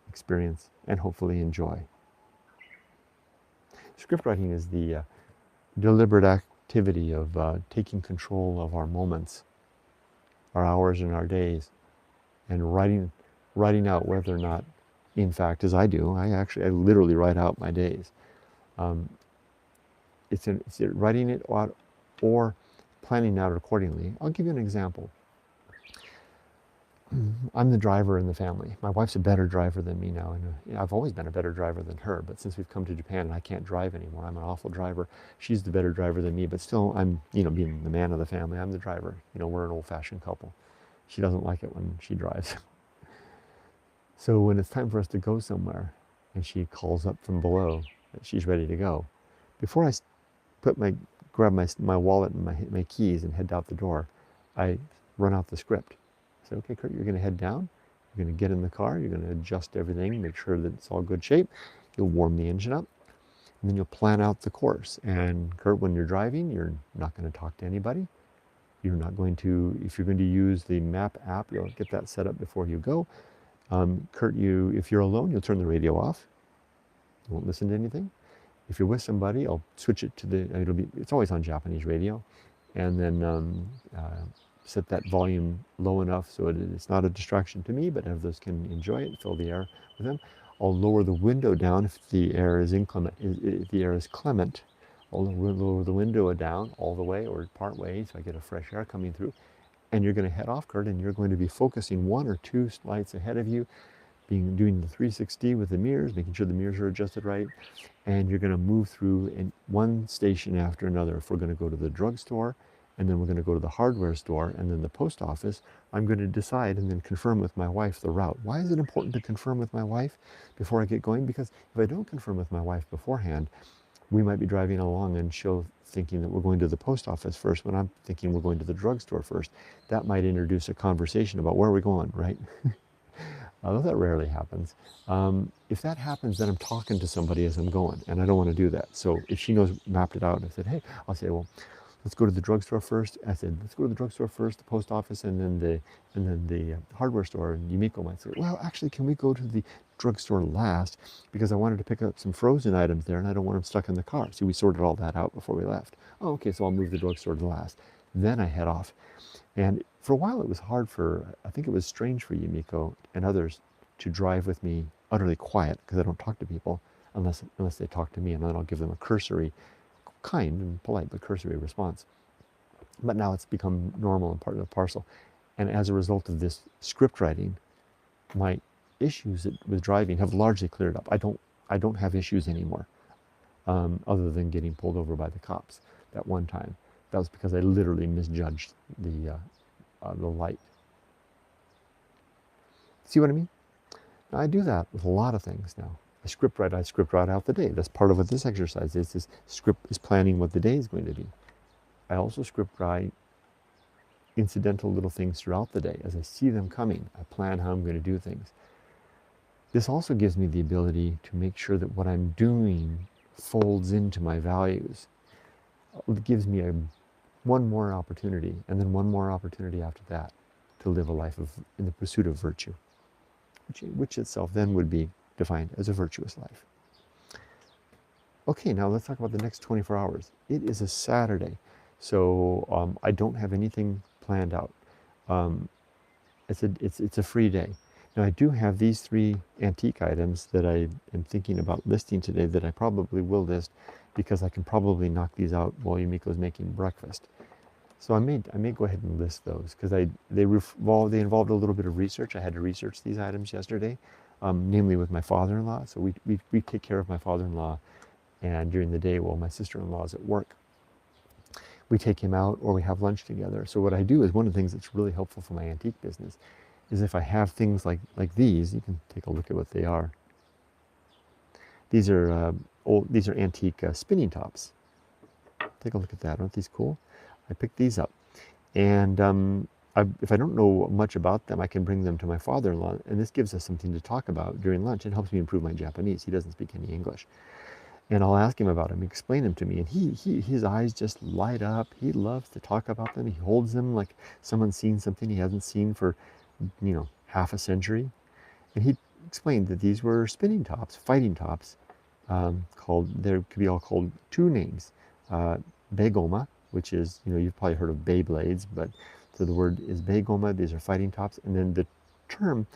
experience, and hopefully enjoy. Script writing is the deliberate activity of taking control of our moments, our hours, and our days, and writing out whether or not, in fact, as I do, I literally write out my days. It's writing it out or planning out accordingly. I'll give you an example. I'm the driver in the family. My wife's a better driver than me now, and I've always been a better driver than her, but since we've come to Japan and I can't drive anymore, I'm an awful driver. She's the better driver than me, but still I'm, being the man of the family, I'm the driver. We're an old-fashioned couple. She doesn't like it when she drives. So when it's time for us to go somewhere and she calls up from below that she's ready to go, before I grab my wallet and my keys and head out the door, I run out the script. I say, okay, Kurt, you're going to head down. You're going to get in the car. You're going to adjust everything, make sure that it's all good shape. You'll warm the engine up, and then you'll plan out the course. And Kurt, when you're driving, you're not going to talk to anybody. You're not going to, if you're going to use the map app, you'll get that set up before you go. Kurt, if you're alone, you'll turn the radio off. You won't listen to anything. If you're with somebody, I'll switch it to it's always on Japanese radio, and then set that volume low enough so it's not a distraction to me, but others can enjoy it, fill the air with them. I'll lower the window down if the air is inclement. If the air is clement, I'll lower the window down all the way or part way so I get a fresh air coming through. And you're going to head off, Kurt, and you're going to be focusing 1 or 2 lights ahead of you, doing the 360 with the mirrors, making sure the mirrors are adjusted right, and you're going to move through one station after another. If we're going to go to the drugstore, and then we're going to go to the hardware store, and then the post office, I'm going to decide and then confirm with my wife the route. Why is it important to confirm with my wife before I get going? Because if I don't confirm with my wife beforehand, we might be driving along and she'll thinking that we're going to the post office first when I'm thinking we're going to the drugstore first. That might introduce a conversation about where are we going, right? Although that rarely happens. If that happens, then I'm talking to somebody as I'm going, and I don't want to do that. So if she mapped it out, and I said, hey, I'll say, well, let's go to the drugstore first. I said, let's go to the drugstore first, the post office, and then the hardware store. And Yumiko might say, well, actually, can we go to the drugstore last because I wanted to pick up some frozen items there and I don't want them stuck in the car. So we sorted all that out before we left. Oh, okay, so I'll move the drugstore to last. Then I head off. And for a while it was hard I think it was strange for Yumiko and others to drive with me utterly quiet because I don't talk to people unless they talk to me, and then I'll give them a cursory, kind and polite, but cursory response. But now it's become normal and part of the parcel. And as a result of this script writing, my issues with driving have largely cleared up. I don't have issues anymore, other than getting pulled over by the cops that one time. That was because I literally misjudged the light. See what I mean? Now, I do that with a lot of things now. I script write out the day. That's part of what this exercise is. This script is planning what the day is going to be. I also script write incidental little things throughout the day. As I see them coming, I plan how I'm going to do things. This also gives me the ability to make sure that what I'm doing folds into my values. It gives me one more opportunity, and then one more opportunity after that, to live a life in the pursuit of virtue, which itself then would be defined as a virtuous life. Okay, now let's talk about the next 24 hours. It is a Saturday, so I don't have anything planned out. It's a free day. Now I do have these 3 antique items that I am thinking about listing today that I probably will list because I can probably knock these out while Yumiko's making breakfast. So I may go ahead and list those because they involved a little bit of research. I had to research these items yesterday, namely with my father-in-law. So we take care of my father-in-law, and during the day while my sister-in-law is at work, we take him out or we have lunch together. So what I do is one of the things that's really helpful for my antique business is if I have things like these. You can take a look at what they are. These are antique spinning tops. Take a look at that. Aren't these cool? I picked these up, and if I don't know much about them, I can bring them to my father-in-law, and this gives us something to talk about during lunch and helps me improve my Japanese. He doesn't speak any English. And I'll ask him about them, explain them to me, and his eyes just light up. He loves to talk about them. He holds them like someone's seen something he hasn't seen for, half a century. And he explained that these were spinning tops, fighting tops, there could be all called two names. Begoma, which is, you've probably heard of Beyblades, but so the word is Begoma. These are fighting tops. And then the term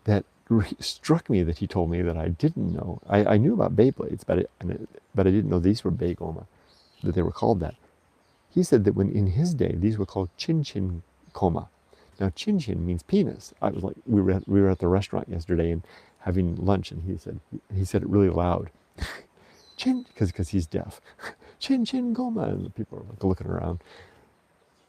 that struck me that he told me that I didn't know. I knew about Beyblades, but I didn't know these were Begoma, that they were called that. He said that when in his day, these were called Chin Chin Koma. Now, Chin Chin means penis. I was like, we were at the restaurant yesterday and having lunch, and he said it really loud. Chin, because he's deaf. Chin Chin Goma, and the people are like looking around.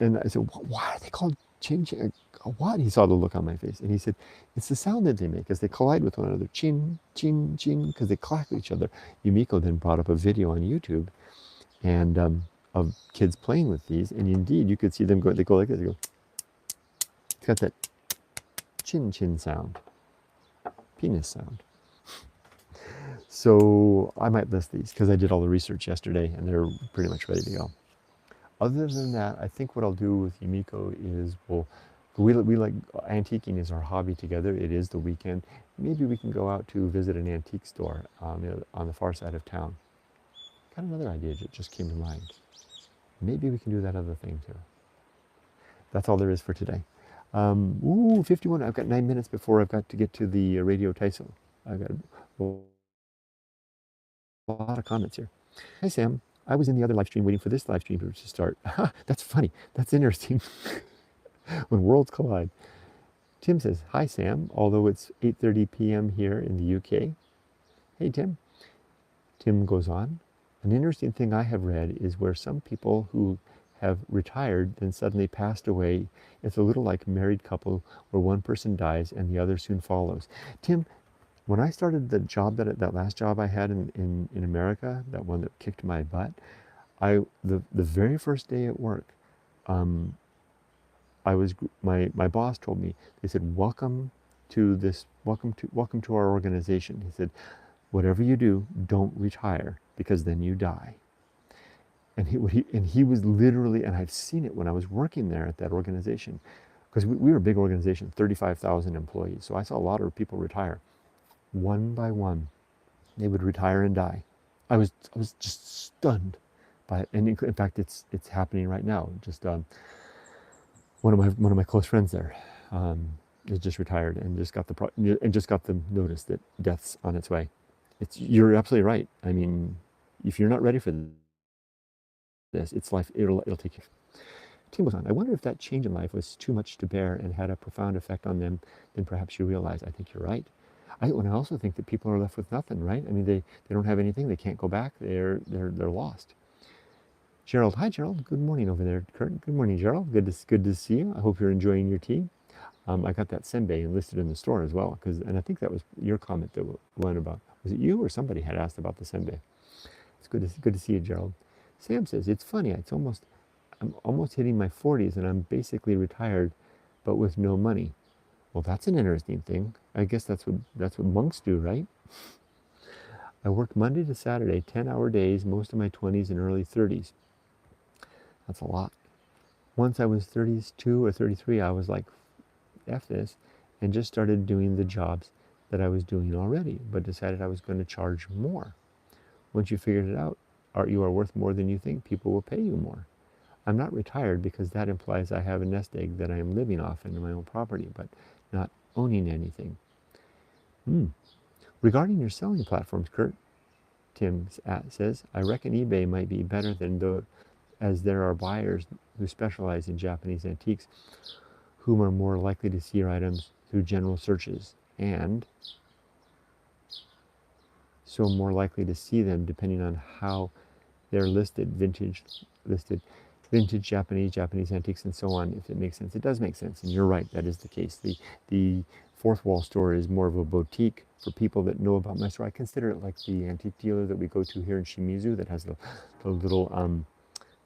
And I said, why are they called Chin Chin? What? He saw the look on my face, and he said, it's the sound that they make as they collide with one another. Chin, chin, chin, because they clack with each other. Yumiko then brought up a video on YouTube, and of kids playing with these, and indeed you could see them go. They go like this. They go. It's got that chin chin sound, penis sound. So I might list these because I did all the research yesterday, and they're pretty much ready to go. Other than that, I think what I'll do with Yumiko is we like antiquing is our hobby together. It is the weekend. Maybe we can go out to visit an antique store on the far side of town. Got another idea that just came to mind. Maybe we can do that other thing too. That's all there is for today. 51. I've got 9 minutes before I've got to get to the Radio Taiso. I've got a lot of comments here. Hi, Sam. I was in the other live stream waiting for this live stream to start. That's funny. That's interesting. When worlds collide. Tim says, hi, Sam, although it's 8:30 p.m. here in the UK. Hey, Tim. Tim goes on. An interesting thing I have read is where some people who have retired then suddenly passed away. It's a little like a married couple where one person dies and the other soon follows. Tim, when I started the job that last job I had in America, that one that kicked my butt, the very first day at work, my boss told me, they said, welcome to our organization. He said, whatever you do, don't retire because then you die. And he was literally, and I've seen it when I was working there at that organization, because we were a big organization, 35,000 employees. So I saw a lot of people retire. One by one, they would retire and die. I was just stunned by it. And in fact, it's happening right now. Just one of my close friends there is just retired and just got the notice that death's on its way. You're absolutely right. I mean, if you're not ready for this, it's life. It'll take you. Tim goes on. I wonder if that change in life was too much to bear and had a profound effect on them than perhaps you realize. I think you're right. I also think that people are left with nothing, right? I mean, they don't have anything. They can't go back. They're lost. Gerald, hi Gerald. Good morning over there, Kurt. Good morning, Gerald. Good to see you. I hope you're enjoying your tea. I got that senbei enlisted in the store as well, and I think that was your comment that went about. Was it you or somebody had asked about the senbei? It's good to see you, Gerald. Sam says it's funny. I'm almost hitting my 40s and I'm basically retired, but with no money. Well, that's an interesting thing. I guess that's what monks do, right? I worked Monday to Saturday, 10-hour days, most of my 20s and early 30s. That's a lot. Once I was 32 or 33, I was like, F this, and just started doing the jobs that I was doing already, but decided I was going to charge more. Once you figured it out, you are worth more than you think, people will pay you more. I'm not retired because that implies I have a nest egg that I am living off in my own property, but not owning anything. Regarding your selling platforms, Kurt, Tim says, I reckon eBay might be better than as there are buyers who specialize in Japanese antiques whom are more likely to see your items through general searches and so more likely to see them depending on how they're listed, vintage, Japanese antiques, and so on, if it makes sense. It does make sense, and you're right, that is the case. The fourth wall store is more of a boutique for people that know about my store. I consider it like the antique dealer that we go to here in Shimizu that has the little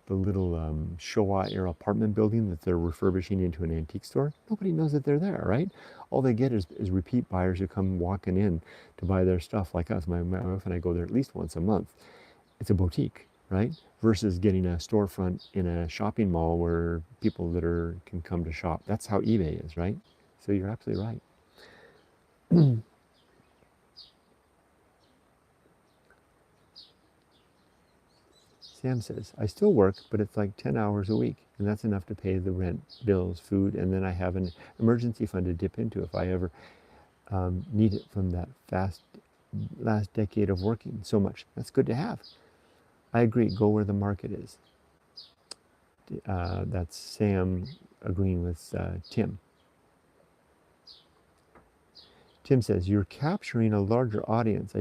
the little Showa era apartment building that they're refurbishing into an antique store. Nobody knows that they're there, right? All they get is repeat buyers who come walking in to buy their stuff like us. My wife and I go there at least once a month. It's a boutique, right? Versus getting a storefront in a shopping mall where people that can come to shop. That's how eBay is, right? So you're absolutely right. Sam says, I still work, but it's like 10 hours a week, and that's enough to pay the rent, bills, food, and then I have an emergency fund to dip into if I ever need it from that last decade of working so much. That's good to have. I agree, go where the market is. That's Sam agreeing with Tim. Tim says, you're capturing a larger audience.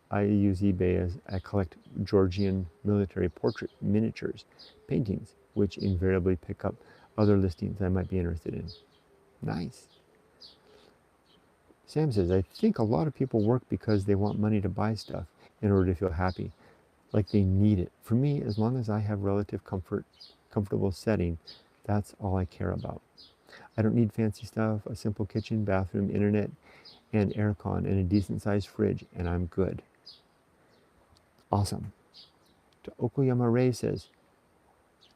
I use eBay as I collect Georgian military portrait miniatures, paintings, which invariably pick up other listings I might be interested in. Nice. Sam says, I think a lot of people work because they want money to buy stuff in order to feel happy, like they need it. For me, as long as I have relative comfortable setting, that's all I care about. I don't need fancy stuff, a simple kitchen, bathroom, internet, and aircon, and a decent-sized fridge, and I'm good. Awesome. Okoyama Ray says,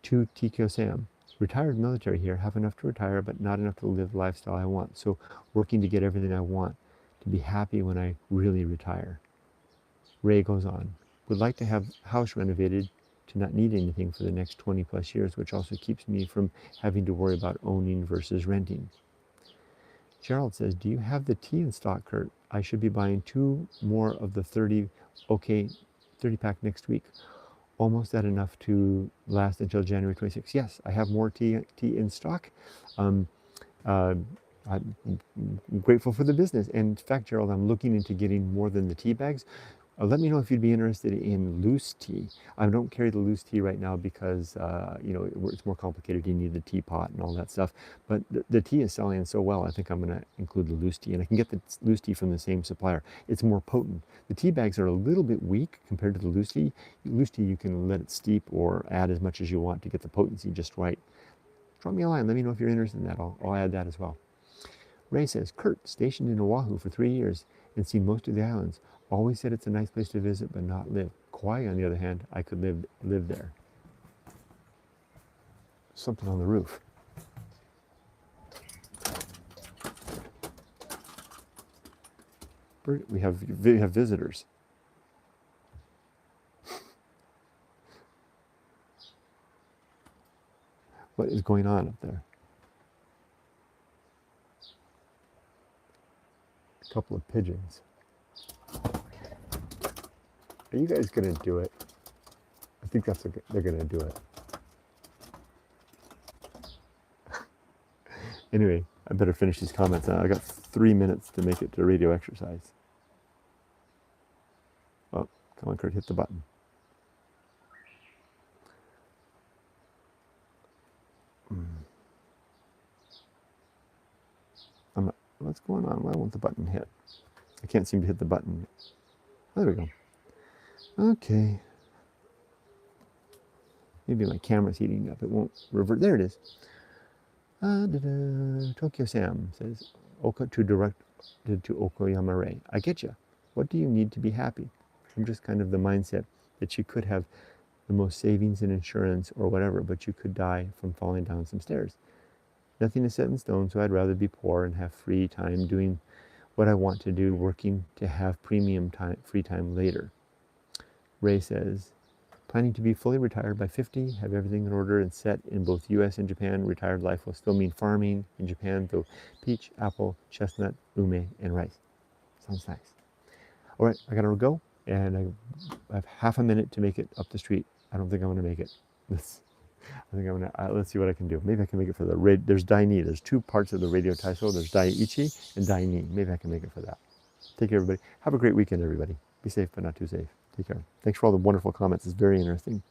to Tikyo Sam, retired military here, have enough to retire, but not enough to live the lifestyle I want. So working to get everything I want, to be happy when I really retire. Ray goes on, would like to have house renovated to not need anything for the next 20 plus years, which also keeps me from having to worry about owning versus renting. Gerald says, do you have the tea in stock, Kurt? I should be buying 2 more of the 30 pack next week. Almost at enough to last until January 26th. Yes, I have more tea in stock. I'm grateful for the business. And in fact, Gerald, I'm looking into getting more than the tea bags. Let me know if you'd be interested in loose tea. I don't carry the loose tea right now because it's more complicated. You need the teapot and all that stuff. But the tea is selling so well, I think I'm going to include the loose tea. And I can get the loose tea from the same supplier. It's more potent. The tea bags are a little bit weak compared to the loose tea. Loose tea, you can let it steep or add as much as you want to get the potency just right. Drop me a line. Let me know if you're interested in that. I'll add that as well. Ray says, Kurt, stationed in Oahu for 3 years and seen most of the islands. Always said it's a nice place to visit, but not live. Kauai, on the other hand, I could live there. Something on the roof. We have visitors. What is going on up there? A couple of pigeons. Are you guys going to do it? I think they're going to do it. Anyway, I better finish these comments now. I got 3 minutes to make it to radio exercise. Oh, come on, Kurt, hit the button. What's going on? Why won't the button hit? I can't seem to hit the button. Oh, there we go. Okay. Maybe my camera's heating up. It won't revert. There it is. Tokyo Sam says, to Okoyama Ray. I get you. What do you need to be happy? I'm just kind of the mindset that you could have the most savings and insurance or whatever, but you could die from falling down some stairs. Nothing is set in stone, so I'd rather be poor and have free time doing what I want to do, working to have premium time, free time later. Ray says, planning to be fully retired by 50, have everything in order and set in both US and Japan. Retired life will still mean farming in Japan, though peach, apple, chestnut, ume, and rice. Sounds nice. All right, I gotta go, and I have half a minute to make it up the street. I don't think I'm gonna make it. I think I'm gonna, let's see what I can do. Maybe I can make it for there's Dai-Ni. There's 2 parts of the radio Taiso. There's Dai-Ichi and Dai-Ni. Maybe I can make it for that. Take care, everybody. Have a great weekend, everybody. Be safe, but not too safe. Take care. Thanks for all the wonderful comments. It's very interesting.